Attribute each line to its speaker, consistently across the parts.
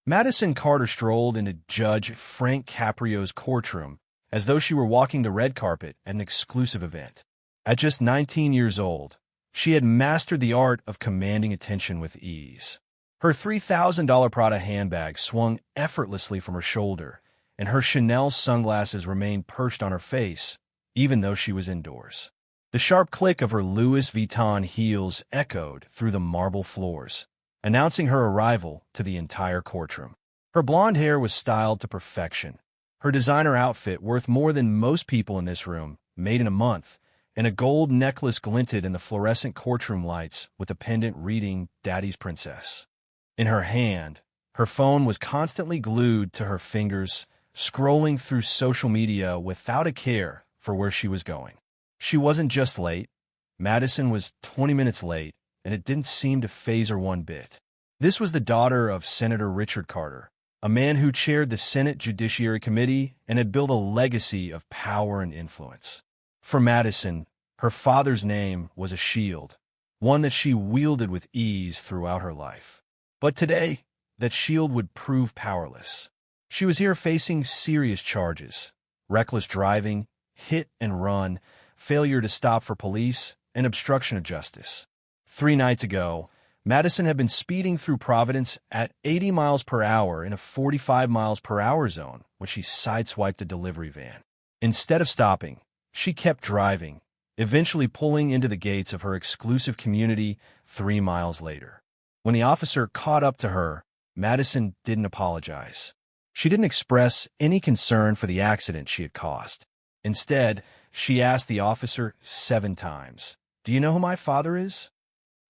Speaker 1: Madison Carter strolled into Judge Frank Caprio's courtroom as though she were walking the red carpet at an exclusive event. At just 19 years old, she had mastered the art of commanding attention with ease. Her $3,000 Prada handbag swung effortlessly from her shoulder, and her Chanel sunglasses remained perched on her face, even though she was indoors. The sharp click of her Louis Vuitton heels echoed through the marble floors, announcing her arrival to the entire courtroom. Her blonde hair was styled to perfection. Her designer outfit, worth more than most people in this room, made in a month, and a gold necklace glinted in the fluorescent courtroom lights with a pendant reading Daddy's Princess. In her hand, her phone was constantly glued to her fingers, scrolling through social media without a care for where she was going. She wasn't just late. Madison was 20 minutes late, and it didn't seem to faze her one bit. This was the daughter of Senator Richard Carter, a man who chaired the Senate Judiciary Committee and had built a legacy of power and influence. For Madison, her father's name was a shield, one that she wielded with ease throughout her life. But today, that shield would prove powerless. She was here facing serious charges: reckless driving, hit and run, failure to stop for police, and obstruction of justice. 3 nights ago, Madison had been speeding through Providence at 80 miles per hour in a 45 miles per hour zone when she sideswiped a delivery van. Instead of stopping, she kept driving, eventually pulling into the gates of her exclusive community 3 miles later. When the officer caught up to her, Madison didn't apologize. She didn't express any concern for the accident she had caused. Instead, she asked the officer 7 times, "Do you know who my father is?"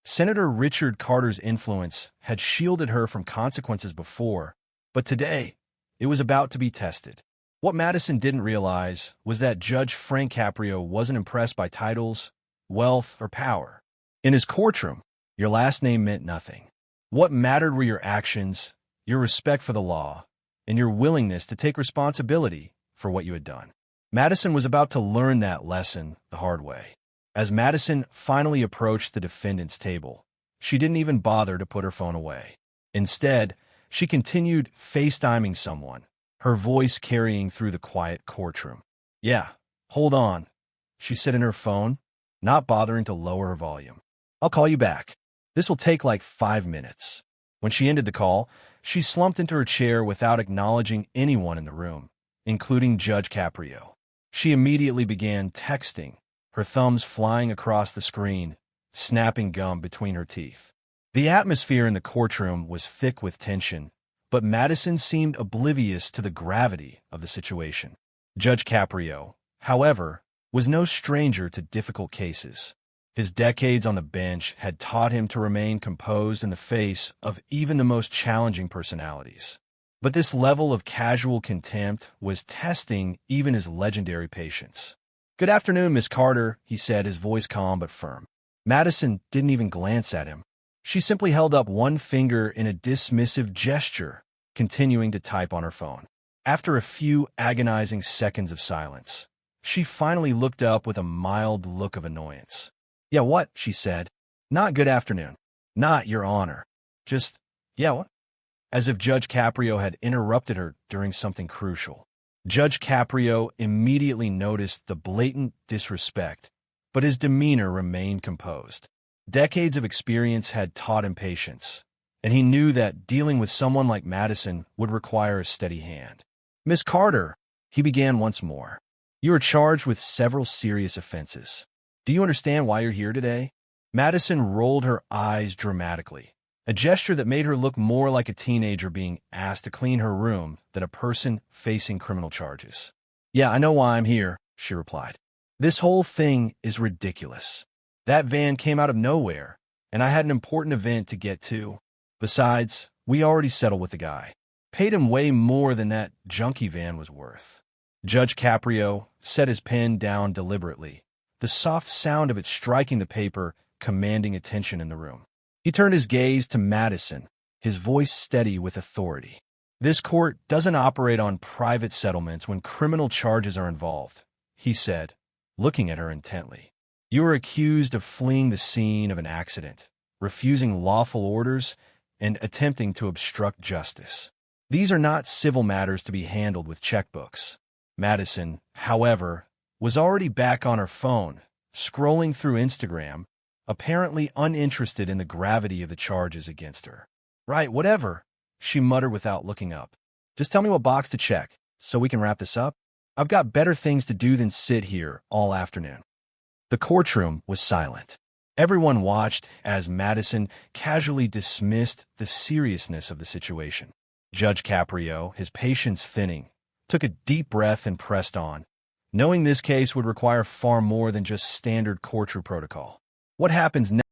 Speaker 1: Senator Richard Carter's influence had shielded her from consequences before, but today, it was about to be tested. What Madison didn't realize was that Judge Frank Caprio wasn't impressed by titles, wealth, or power. In his courtroom, your last name meant nothing. What mattered were your actions, your respect for the law, and your willingness to take responsibility for what you had done. Madison was about to learn that lesson the hard way. As Madison finally approached the defendant's table, she didn't even bother to put her phone away. Instead, she continued FaceTiming someone, her voice carrying through the quiet courtroom. "Yeah, hold on," she said in her phone, not bothering to lower her volume. "I'll call you back. This will take like 5 minutes." When she ended the call, she slumped into her chair without acknowledging anyone in the room, including Judge Caprio. She immediately began texting, her thumbs flying across the screen, snapping gum between her teeth. The atmosphere in the courtroom was thick with tension, but Madison seemed oblivious to the gravity of the situation. Judge Caprio, however, was no stranger to difficult cases. His decades on the bench had taught him to remain composed in the face of even the most challenging personalities. But this level of casual contempt was testing even his legendary patience. "Good afternoon, Miss Carter," he said, his voice calm but firm. Madison didn't even glance at him. She simply held up one finger in a dismissive gesture, continuing to type on her phone. After a few agonizing seconds of silence, she finally looked up with a mild look of annoyance. "Yeah, what?" she said. "Not good afternoon. Not, Your Honor. Just, yeah, what?" As if Judge Caprio had interrupted her during something crucial. Judge Caprio immediately noticed the blatant disrespect, but his demeanor remained composed. Decades of experience had taught him patience, and he knew that dealing with someone like Madison would require a steady hand. "Miss Carter," he began once more, "you are charged with several serious offenses. Do you understand why you're here today?" Madison rolled her eyes dramatically, a gesture that made her look more like a teenager being asked to clean her room than a person facing criminal charges. "Yeah, I know why I'm here," she replied. "This whole thing is ridiculous. That van came out of nowhere, and I had an important event to get to. Besides, we already settled with the guy. Paid him way more than that junkie van was worth." Judge Caprio set his pen down deliberately, the soft sound of it striking the paper commanding attention in the room. He turned his gaze to Madison, his voice steady with authority. "This court doesn't operate on private settlements when criminal charges are involved," he said, looking at her intently. "You are accused of fleeing the scene of an accident, refusing lawful orders, and attempting to obstruct justice. These are not civil matters to be handled with checkbooks. Madison, however, was already back on her phone, scrolling through Instagram, apparently uninterested in the gravity of the charges against her. "Right, whatever," she muttered without looking up. "Just tell me what box to check, so we can wrap this up. I've got better things to do than sit here all afternoon." The courtroom was silent. Everyone watched as Madison casually dismissed the seriousness of the situation. Judge Caprio, his patience thinning, took a deep breath and pressed on, knowing this case would require far more than just standard courtroom protocol. What happens next?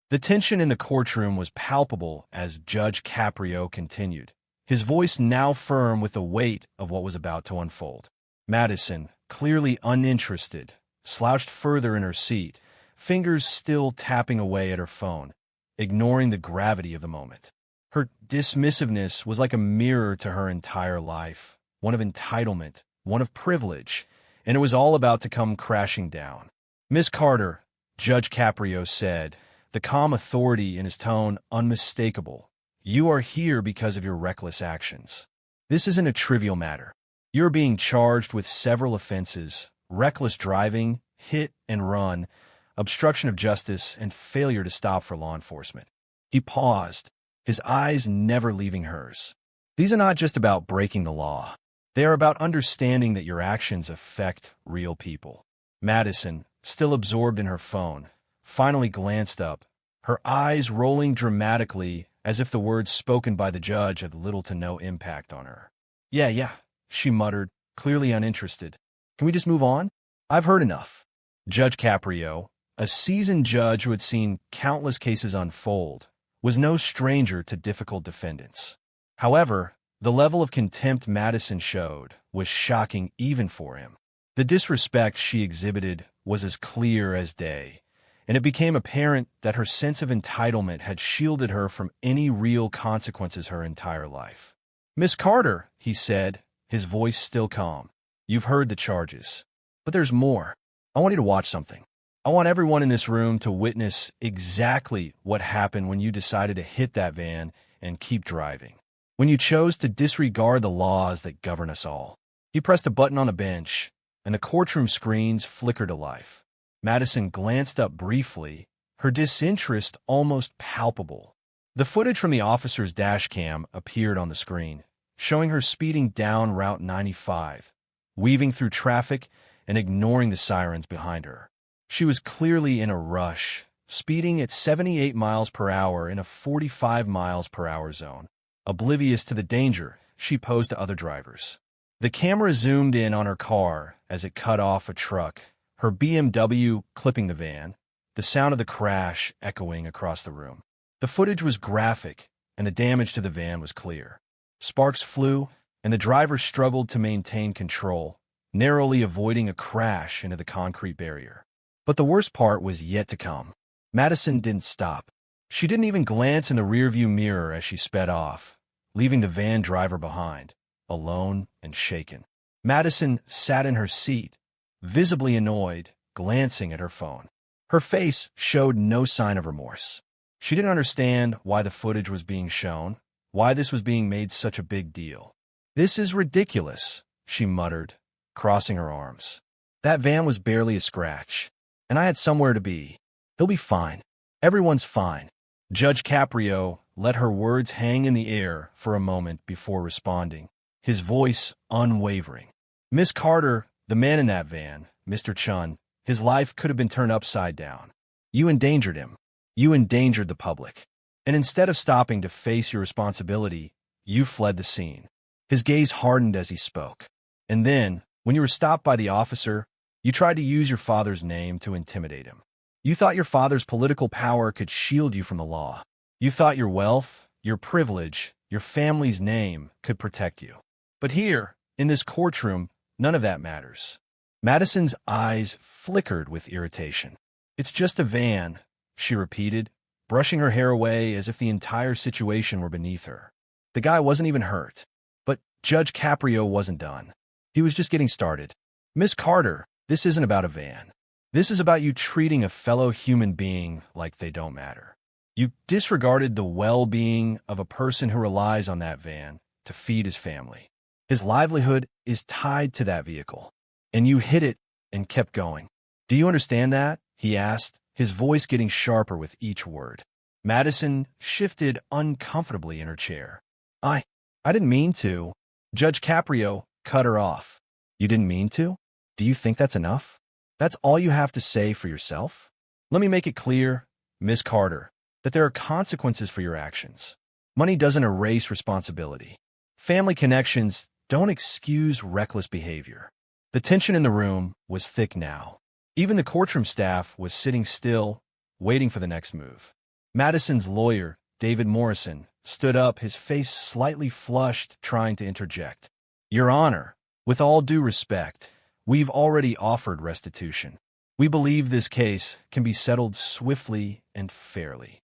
Speaker 1: The tension in the courtroom was palpable as Judge Caprio continued, his voice now firm with the weight of what was about to unfold. Madison, clearly uninterested, slouched further in her seat, fingers still tapping away at her phone, ignoring the gravity of the moment. Her dismissiveness was like a mirror to her entire life, one of entitlement, one of privilege, and it was all about to come crashing down. "Miss Carter," Judge Caprio said, the calm authority in his tone unmistakable, "you are here because of your reckless actions. This isn't a trivial matter. You're being charged with several offenses: reckless driving, hit and run, obstruction of justice, and failure to stop for law enforcement." He paused, his eyes never leaving hers. "These are not just about breaking the law. They are about understanding that your actions affect real people." Madison, still absorbed in her phone, finally glanced up, her eyes rolling dramatically as if the words spoken by the judge had little to no impact on her. Yeah, she muttered, clearly uninterested. "Can we just move on? I've heard enough." Judge Caprio, a seasoned judge who had seen countless cases unfold, was no stranger to difficult defendants. However, the level of contempt Madison showed was shocking even for him. The disrespect she exhibited was as clear as day, and it became apparent that her sense of entitlement had shielded her from any real consequences her entire life. "Miss Carter," he said, his voice still calm, "you've heard the charges. But there's more. I want you to watch something. I want everyone in this room to witness exactly what happened when you decided to hit that van and keep driving. When you chose to disregard the laws that govern us all." He pressed a button on a bench, and the courtroom screens flickered to life. Madison glanced up briefly, her disinterest almost palpable. The footage from the officer's dash cam appeared on the screen, showing her speeding down Route 95, weaving through traffic and ignoring the sirens behind her. She was clearly in a rush, speeding at 78 miles per hour in a 45 miles per hour zone, oblivious to the danger she posed to other drivers. The camera zoomed in on her car as it cut off a truck, her BMW clipping the van, the sound of the crash echoing across the room. The footage was graphic, and the damage to the van was clear. Sparks flew, and the driver struggled to maintain control, narrowly avoiding a crash into the concrete barrier. But the worst part was yet to come. Madison didn't stop. She didn't even glance in the rearview mirror as she sped off, leaving the van driver behind, alone and shaken. Madison sat in her seat, visibly annoyed, glancing at her phone. Her face showed no sign of remorse. She didn't understand why the footage was being shown, why this was being made such a big deal. "This is ridiculous," she muttered, crossing her arms. "That van was barely a scratch, and I had somewhere to be. He'll be fine. Everyone's fine." Judge Caprio let her words hang in the air for a moment before responding, his voice unwavering. "Miss Carter, the man in that van, Mr. Chun, his life could have been turned upside down. You endangered him. You endangered the public. And instead of stopping to face your responsibility, you fled the scene." His gaze hardened as he spoke. "And then, when you were stopped by the officer, you tried to use your father's name to intimidate him. You thought your father's political power could shield you from the law. You thought your wealth, your privilege, your family's name could protect you. But here, in this courtroom, none of that matters." Madison's eyes flickered with irritation. "It's just a van," she repeated, brushing her hair away as if the entire situation were beneath her. The guy wasn't even hurt. But Judge Caprio wasn't done. He was just getting started. "Miss Carter, this isn't about a van. This is about you treating a fellow human being like they don't matter. You disregarded the well-being of a person who relies on that van to feed his family. His livelihood is tied to that vehicle. And you hit it and kept going. Do you understand that? He asked, his voice getting sharper with each word. Madison shifted uncomfortably in her chair. I didn't mean to. Judge Caprio cut her off. You didn't mean to? Do you think that's enough? That's all you have to say for yourself? Let me make it clear, Miss Carter, that there are consequences for your actions. Money doesn't erase responsibility. Family connections don't excuse reckless behavior. The tension in the room was thick now. Even the courtroom staff was sitting still, waiting for the next move. Madison's lawyer, David Morrison, stood up, his face slightly flushed, trying to interject. Your Honor, with all due respect, we've already offered restitution. We believe this case can be settled swiftly and fairly.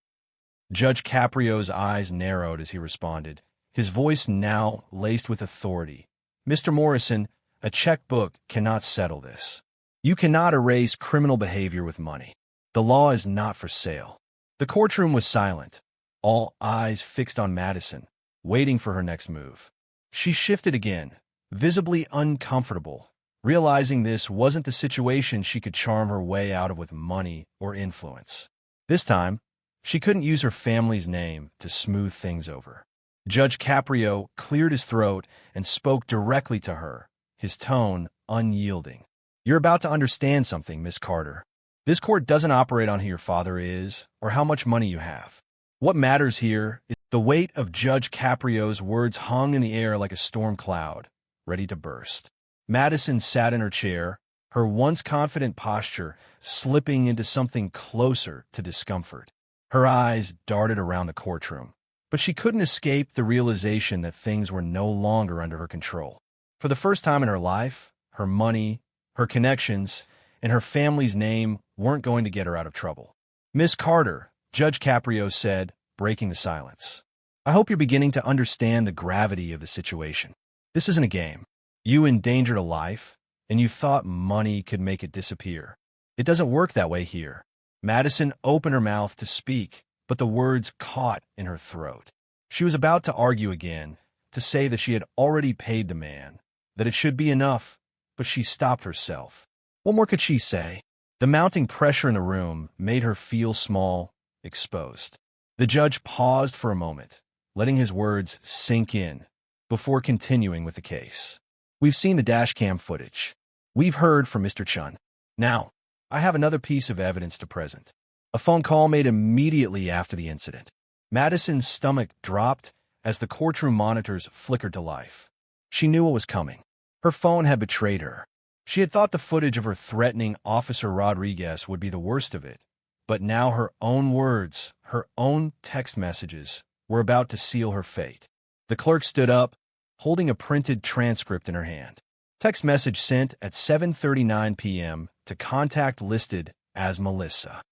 Speaker 1: Judge Caprio's eyes narrowed as he responded, his voice now laced with authority. Mr. Morrison, a checkbook cannot settle this. You cannot erase criminal behavior with money. The law is not for sale. The courtroom was silent, all eyes fixed on Madison, waiting for her next move. She shifted again, visibly uncomfortable, realizing this wasn't the situation she could charm her way out of with money or influence. This time, she couldn't use her family's name to smooth things over. Judge Caprio cleared his throat and spoke directly to her, his tone unyielding. You're about to understand something, Miss Carter. This court doesn't operate on who your father is or how much money you have. What matters here is the weight of Judge Caprio's words hung in the air like a storm cloud, ready to burst. Madison sat in her chair, her once confident posture slipping into something closer to discomfort. Her eyes darted around the courtroom, but she couldn't escape the realization that things were no longer under her control. For the first time in her life, her money, her connections, and her family's name weren't going to get her out of trouble. Miss Carter, Judge Caprio said, breaking the silence. I hope you're beginning to understand the gravity of the situation. This isn't a game. You endangered a life, and you thought money could make it disappear. It doesn't work that way here. Madison opened her mouth to speak, but the words caught in her throat. She was about to argue again, to say that she had already paid the man, that it should be enough, but she stopped herself. What more could she say? The mounting pressure in the room made her feel small, exposed. The judge paused for a moment, letting his words sink in, before continuing with the case. We've seen the dashcam footage. We've heard from Mr. Chun. Now, I have another piece of evidence to present. A phone call made immediately after the incident. Madison's stomach dropped as the courtroom monitors flickered to life. She knew what was coming. Her phone had betrayed her. She had thought the footage of her threatening Officer Rodriguez would be the worst of it, but now her own words, her own text messages, were about to seal her fate. The clerk stood up, holding a printed transcript in her hand. Text message sent at 7:39 p.m. to contact listed as Melissa.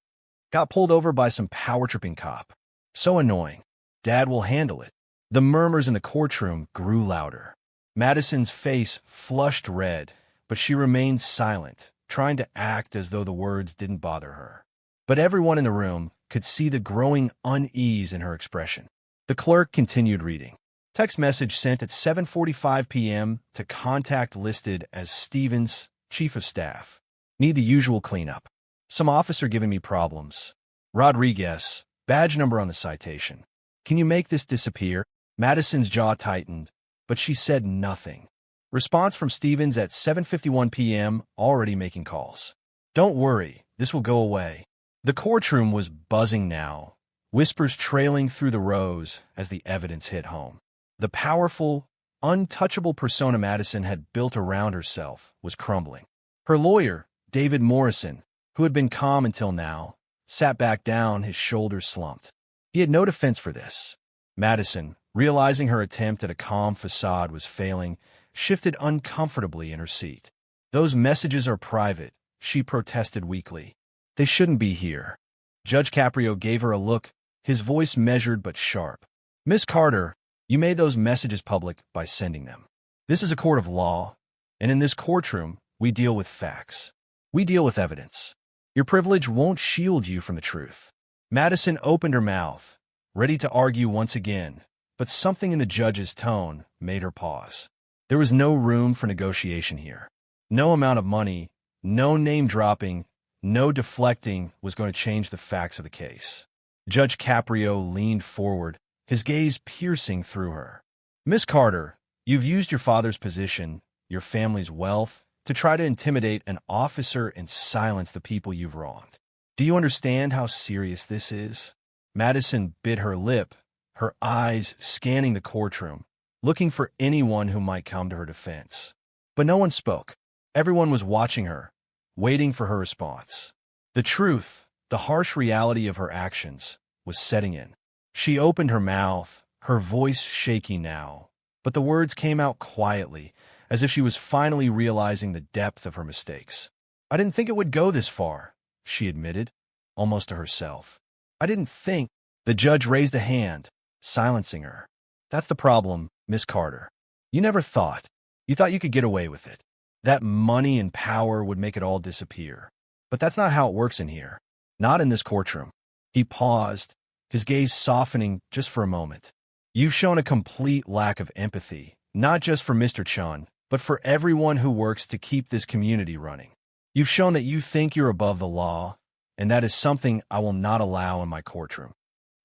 Speaker 1: Got pulled over by some power-tripping cop. So annoying. Dad will handle it. The murmurs in the courtroom grew louder. Madison's face flushed red, but she remained silent, trying to act as though the words didn't bother her. But everyone in the room could see the growing unease in her expression. The clerk continued reading. Text message sent at 7:45 p.m. to contact listed as Stevens, Chief of Staff. Need the usual cleanup. Some officer giving me problems. Rodriguez, badge number on the citation. Can you make this disappear? Madison's jaw tightened, but she said nothing. Response from Stevens at 7:51 p.m., already making calls. Don't worry, this will go away. The courtroom was buzzing now, whispers trailing through the rows as the evidence hit home. The powerful, untouchable persona Madison had built around herself was crumbling. Her lawyer, David Morrison, who had been calm until now, sat back down, his shoulders slumped. He had no defense for this. Madison, realizing her attempt at a calm facade was failing, shifted uncomfortably in her seat. Those messages are private, she protested weakly. They shouldn't be here. Judge Caprio gave her a look, his voice measured but sharp. Miss Carter, you made those messages public by sending them. This is a court of law, and in this courtroom, we deal with facts. We deal with evidence. Your privilege won't shield you from the truth. Madison opened her mouth, ready to argue once again, but something in the judge's tone made her pause. There was no room for negotiation here. No amount of money, no name-dropping, no deflecting was going to change the facts of the case. Judge Caprio leaned forward, his gaze piercing through her. "Miss Carter, you've used your father's position, your family's wealth, to try to intimidate an officer and silence the people you've wronged. Do you understand how serious this is?" Madison bit her lip, her eyes scanning the courtroom, looking for anyone who might come to her defense. But no one spoke. Everyone was watching her, waiting for her response. The truth, the harsh reality of her actions, was setting in. She opened her mouth, her voice shaking now, but the words came out quietly, as if she was finally realizing the depth of her mistakes. "I didn't think it would go this far," she admitted, almost to herself. "I didn't think—" The judge raised a hand, silencing her. "That's the problem, Miss Carter. You never thought. You thought you could get away with it. That money and power would make it all disappear. But that's not how it works in here. Not in this courtroom." He paused, his gaze softening just for a moment. "You've shown a complete lack of empathy, not just for Mr. Chun, but for everyone who works to keep this community running. You've shown that you think you're above the law, and that is something I will not allow in my courtroom."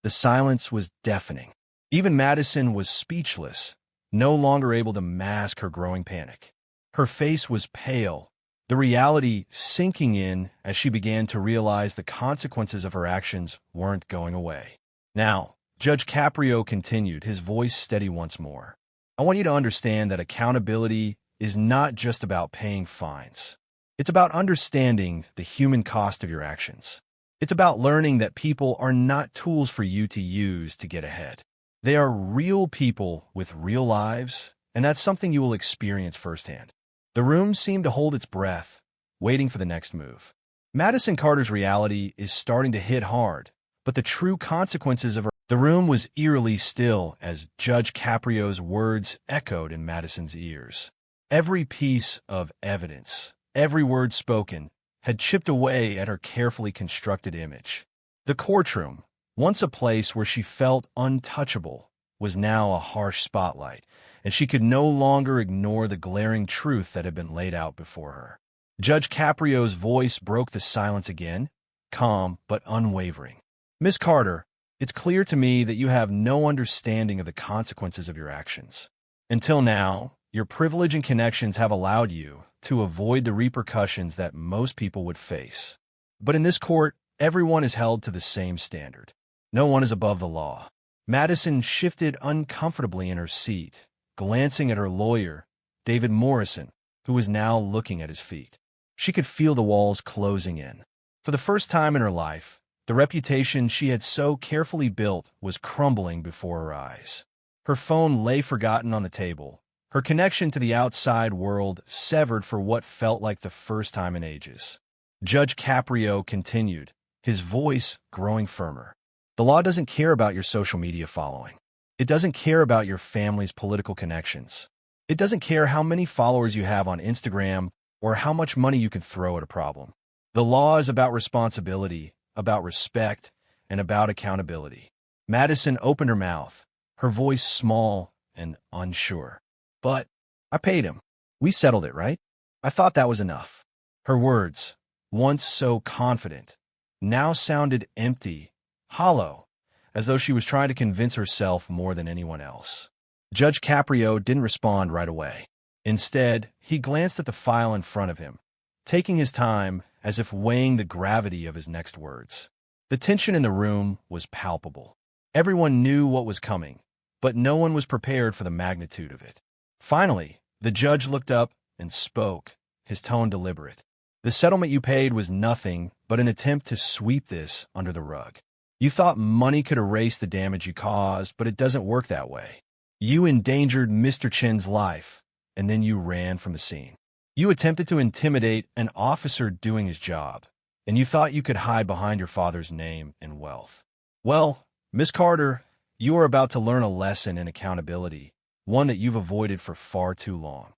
Speaker 1: The silence was deafening. Even Madison was speechless, no longer able to mask her growing panic. Her face was pale, the reality sinking in as she began to realize the consequences of her actions weren't going away. "Now," Judge Caprio continued, his voice steady once more, "I want you to understand that accountability is not just about paying fines. It's about understanding the human cost of your actions. It's about learning that people are not tools for you to use to get ahead. They are real people with real lives, and that's something you will experience firsthand." The room seemed to hold its breath, waiting for the next move. Madison Carter's reality is starting to hit hard, but the true consequences of her— The room was eerily still as Judge Caprio's words echoed in Madison's ears. Every piece of evidence, every word spoken, had chipped away at her carefully constructed image. The courtroom, once a place where she felt untouchable, was now a harsh spotlight, and she could no longer ignore the glaring truth that had been laid out before her. Judge Caprio's voice broke the silence again, calm but unwavering. "Miss Carter, it's clear to me that you have no understanding of the consequences of your actions. Until now, your privilege and connections have allowed you to avoid the repercussions that most people would face. But in this court, everyone is held to the same standard. No one is above the law." Madison shifted uncomfortably in her seat, glancing at her lawyer, David Morrison, who was now looking at his feet. She could feel the walls closing in. For the first time in her life, the reputation she had so carefully built was crumbling before her eyes. Her phone lay forgotten on the table, her connection to the outside world severed for what felt like the first time in ages. Judge Caprio continued, his voice growing firmer. "The law doesn't care about your social media following. It doesn't care about your family's political connections. It doesn't care how many followers you have on Instagram or how much money you can throw at a problem. The law is about responsibility, about respect, and about accountability." Madison opened her mouth, her voice small and unsure. "But I paid him. We settled it, right? I thought that was enough." Her words, once so confident, now sounded empty, hollow, as though she was trying to convince herself more than anyone else. Judge Caprio didn't respond right away. Instead, he glanced at the file in front of him, taking his time as if weighing the gravity of his next words. The tension in the room was palpable. Everyone knew what was coming, but no one was prepared for the magnitude of it. Finally, the judge looked up and spoke, his tone deliberate. "The settlement you paid was nothing but an attempt to sweep this under the rug. You thought money could erase the damage you caused, but it doesn't work that way. You endangered Mr. Chen's life, and then you ran from the scene. You attempted to intimidate an officer doing his job, and you thought you could hide behind your father's name and wealth. Well, Miss Carter, you are about to learn a lesson in accountability, one that you've avoided for far too long."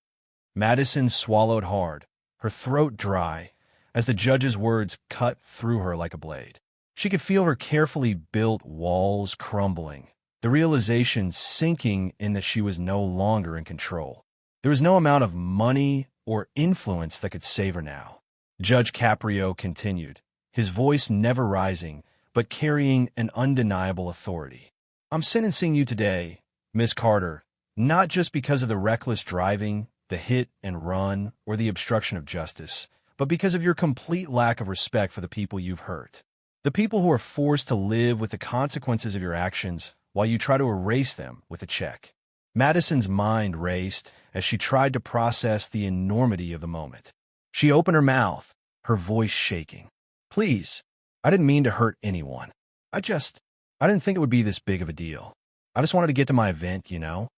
Speaker 1: Madison swallowed hard, her throat dry, as the judge's words cut through her like a blade. She could feel her carefully built walls crumbling, the realization sinking in that she was no longer in control. There was no amount of money or influence that could save her now. Judge Caprio continued, his voice never rising, but carrying an undeniable authority. I'm sentencing you today, Miss Carter, not just because of the reckless driving, the hit and run, or the obstruction of justice, but because of your complete lack of respect for the people you've hurt. The people who are forced to live with the consequences of your actions while you try to erase them with a check. Madison's mind raced as she tried to process the enormity of the moment. She opened her mouth, her voice shaking. Please, I didn't mean to hurt anyone. I didn't think it would be this big of a deal. I just wanted to get to my event, you know?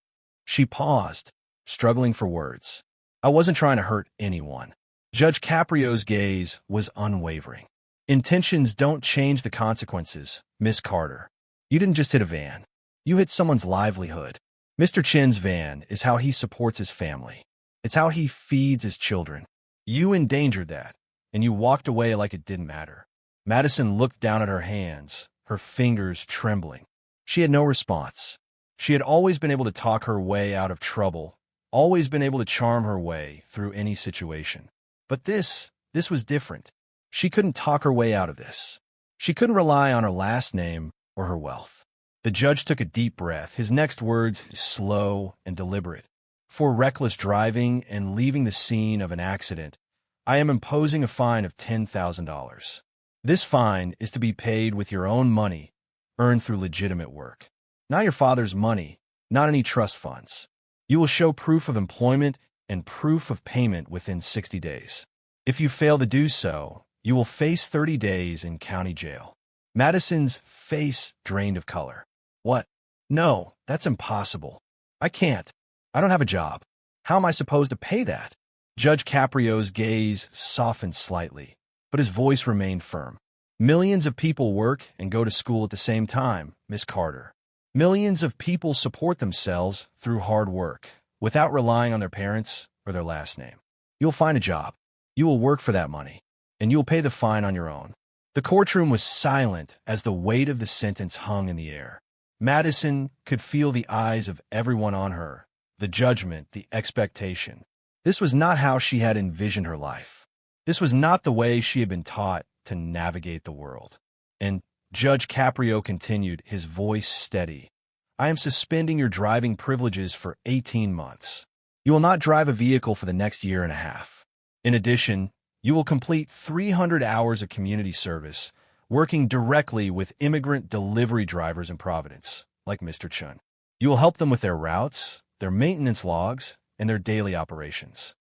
Speaker 1: She paused, struggling for words. I wasn't trying to hurt anyone. Judge Caprio's gaze was unwavering. Intentions don't change the consequences, Miss Carter. You didn't just hit a van. You hit someone's livelihood. Mr. Chin's van is how he supports his family. It's how he feeds his children. You endangered that, and you walked away like it didn't matter. Madison looked down at her hands, her fingers trembling. She had no response. She had always been able to talk her way out of trouble, always been able to charm her way through any situation. But this was different. She couldn't talk her way out of this. She couldn't rely on her last name or her wealth. The judge took a deep breath, his next words slow and deliberate. For reckless driving and leaving the scene of an accident, I am imposing a fine of $10,000. This fine is to be paid with your own money, earned through legitimate work. Not your father's money, not any trust funds. You will show proof of employment and proof of payment within 60 days. If you fail to do so, you will face 30 days in county jail. Madison's face drained of color. What? No, that's impossible. I can't. I don't have a job. How am I supposed to pay that? Judge Caprio's gaze softened slightly, but his voice remained firm. Millions of people work and go to school at the same time, Miss Carter. Millions of people support themselves through hard work, without relying on their parents or their last name. You'll find a job. You will work for that money, and you will pay the fine on your own. The courtroom was silent as the weight of the sentence hung in the air. Madison could feel the eyes of everyone on her, the judgment, the expectation. This was not how she had envisioned her life. This was not the way she had been taught to navigate the world. And Judge Caprio continued, his voice steady. I am suspending your driving privileges for 18 months. You will not drive a vehicle for the next year and a half. In addition, you will complete 300 hours of community service, working directly with immigrant delivery drivers in Providence, like Mr. Chun. You will help them with their routes, their maintenance logs, and their daily operations.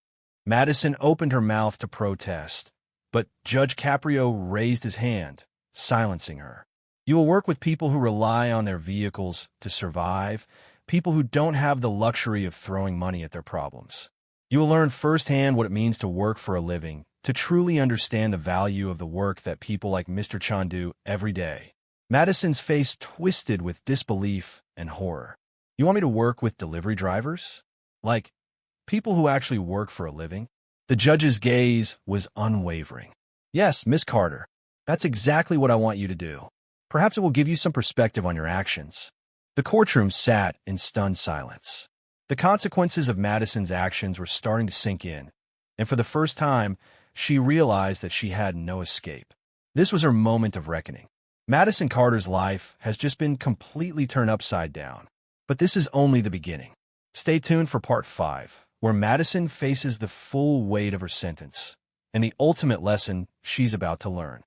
Speaker 1: Madison opened her mouth to protest, but Judge Caprio raised his hand, silencing her. You will work with people who rely on their vehicles to survive, people who don't have the luxury of throwing money at their problems. You will learn firsthand what it means to work for a living, to truly understand the value of the work that people like Mr. Chan do every day. Madison's face twisted with disbelief and horror. You want me to work with delivery drivers? Like, people who actually work for a living? The judge's gaze was unwavering. Yes, Miss Carter, that's exactly what I want you to do. Perhaps it will give you some perspective on your actions. The courtroom sat in stunned silence. The consequences of Madison's actions were starting to sink in, and for the first time, she realized that she had no escape. This was her moment of reckoning. Madison Carter's life has just been completely turned upside down. But this is only the beginning. Stay tuned for part 5, where Madison faces the full weight of her sentence and the ultimate lesson she's about to learn.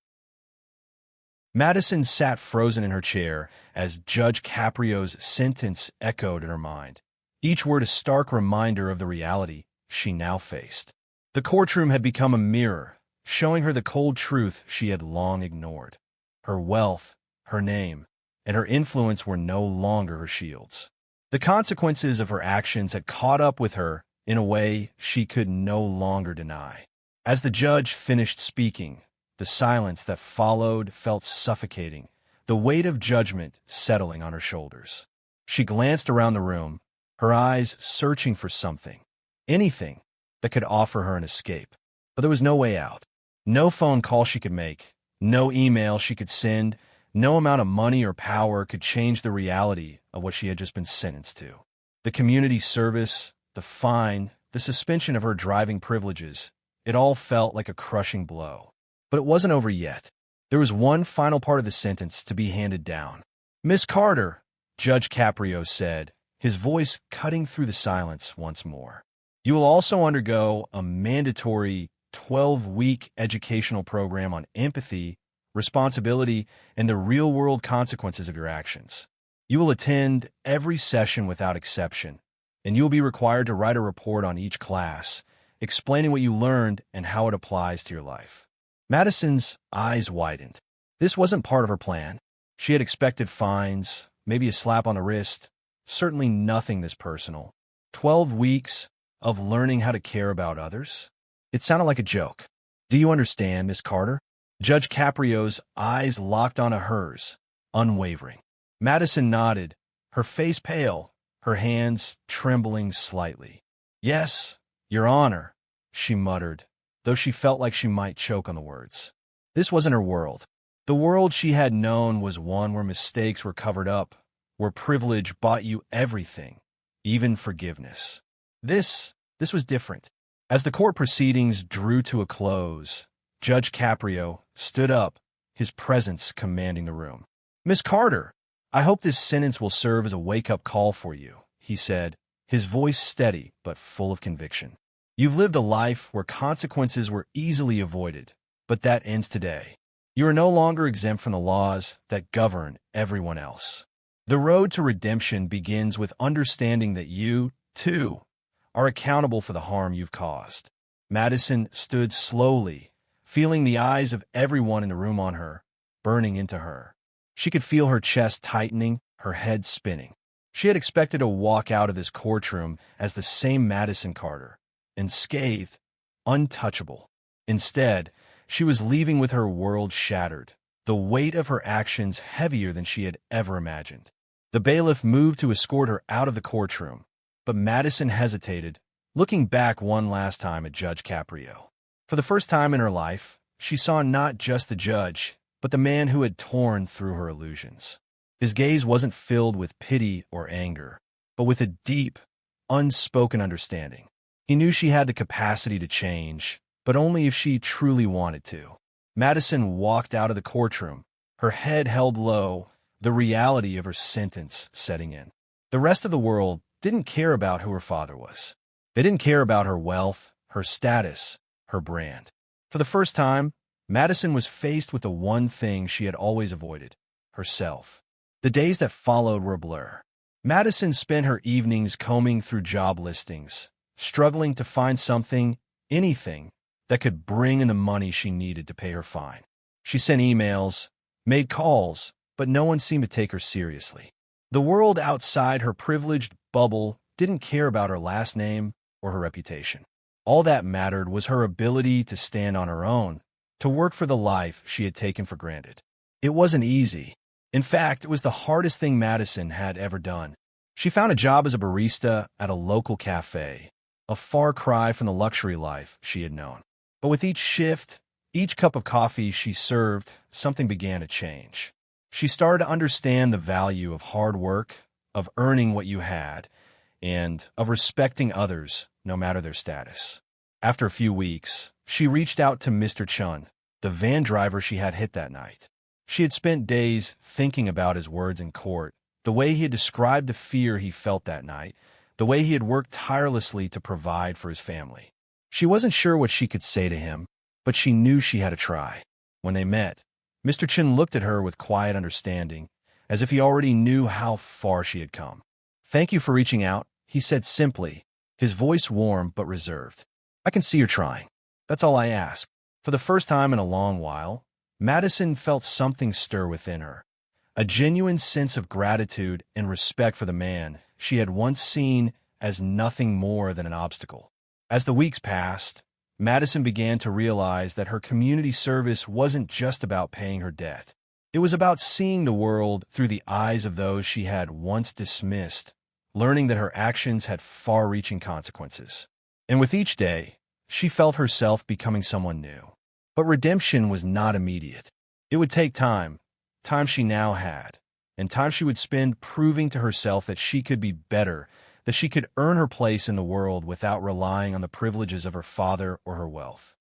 Speaker 1: Madison sat frozen in her chair as Judge Caprio's sentence echoed in her mind, each word a stark reminder of the reality she now faced. The courtroom had become a mirror, showing her the cold truth she had long ignored. Her wealth, her name, and her influence were no longer her shields. The consequences of her actions had caught up with her in a way she could no longer deny. As the judge finished speaking, the silence that followed felt suffocating, the weight of judgment settling on her shoulders. She glanced around the room, her eyes searching for something, anything that could offer her an escape. But there was no way out. No phone call she could make, no email she could send, No amount of money or power could change the reality of what she had just been sentenced to. The community service, the fine, the suspension of her driving privileges, it all felt like a crushing blow. But it wasn't over yet. There was one final part of the sentence to be handed down. "Miss Carter," Judge Caprio said, his voice cutting through the silence once more. "You will also undergo a mandatory 12-week educational program on empathy, responsibility, and the real-world consequences of your actions. You will attend every session without exception, and you will be required to write a report on each class, explaining what you learned and how it applies to your life." Madison's eyes widened. This wasn't part of her plan. She had expected fines, maybe a slap on the wrist, certainly nothing this personal. 12 weeks of learning how to care about others? It sounded like a joke. "Do you understand, Miss Carter?" Judge Caprio's eyes locked onto hers, unwavering. Madison nodded, her face pale, her hands trembling slightly. "Yes, Your Honor," she muttered, though she felt like she might choke on the words. This wasn't her world. The world she had known was one where mistakes were covered up, where privilege bought you everything, even forgiveness. This was different. As the court proceedings drew to a close, Judge Caprio stood up, his presence commanding the room. "Miss Carter, I hope this sentence will serve as a wake-up call for you," he said, his voice steady but full of conviction. "You've lived a life where consequences were easily avoided, but that ends today. You are no longer exempt from the laws that govern everyone else. The road to redemption begins with understanding that you, too, are accountable for the harm you've caused." Madison stood slowly, feeling the eyes of everyone in the room on her, burning into her. She could feel her chest tightening, her head spinning. She had expected to walk out of this courtroom as the same Madison Carter, unscathed, untouchable. Instead, she was leaving with her world shattered, the weight of her actions heavier than she had ever imagined. The bailiff moved to escort her out of the courtroom, but Madison hesitated, looking back one last time at Judge Caprio. For the first time in her life, she saw not just the judge, but the man who had torn through her illusions. His gaze wasn't filled with pity or anger, but with a deep, unspoken understanding. He knew she had the capacity to change, but only if she truly wanted to. Madison walked out of the courtroom, her head held low, the reality of her sentence setting in. The rest of the world didn't care about who her father was. They didn't care about her wealth, her status, her brand. For the first time, Madison was faced with the one thing she had always avoided, herself. The days that followed were a blur. Madison spent her evenings combing through job listings, struggling to find something, anything, that could bring in the money she needed to pay her fine. She sent emails, made calls, but no one seemed to take her seriously. The world outside her privileged bubble didn't care about her last name or her reputation. All that mattered was her ability to stand on her own, to work for the life she had taken for granted. It wasn't easy. In fact, it was the hardest thing Madison had ever done. She found a job as a barista at a local cafe, a far cry from the luxury life she had known. But with each shift, each cup of coffee she served, something began to change. She started to understand the value of hard work, of earning what you had, and of respecting others, no matter their status. After a few weeks, she reached out to Mr. Chun, the van driver she had hit that night. She had spent days thinking about his words in court, the way he had described the fear he felt that night, the way he had worked tirelessly to provide for his family. She wasn't sure what she could say to him, but she knew she had to try. When they met, Mr. Chin looked at her with quiet understanding, as if he already knew how far she had come. "Thank you for reaching out," he said simply, his voice warm but reserved. "I can see you're trying. That's all I ask." For the first time in a long while, Madison felt something stir within her, a genuine sense of gratitude and respect for the man she had once seen as nothing more than an obstacle. As the weeks passed, Madison began to realize that her community service wasn't just about paying her debt. It was about seeing the world through the eyes of those she had once dismissed, learning that her actions had far-reaching consequences. And with each day, she felt herself becoming someone new. But redemption was not immediate. It would take time, time she now had, and time she would spend proving to herself that she could be better, that she could earn her place in the world without relying on the privileges of her father or her wealth.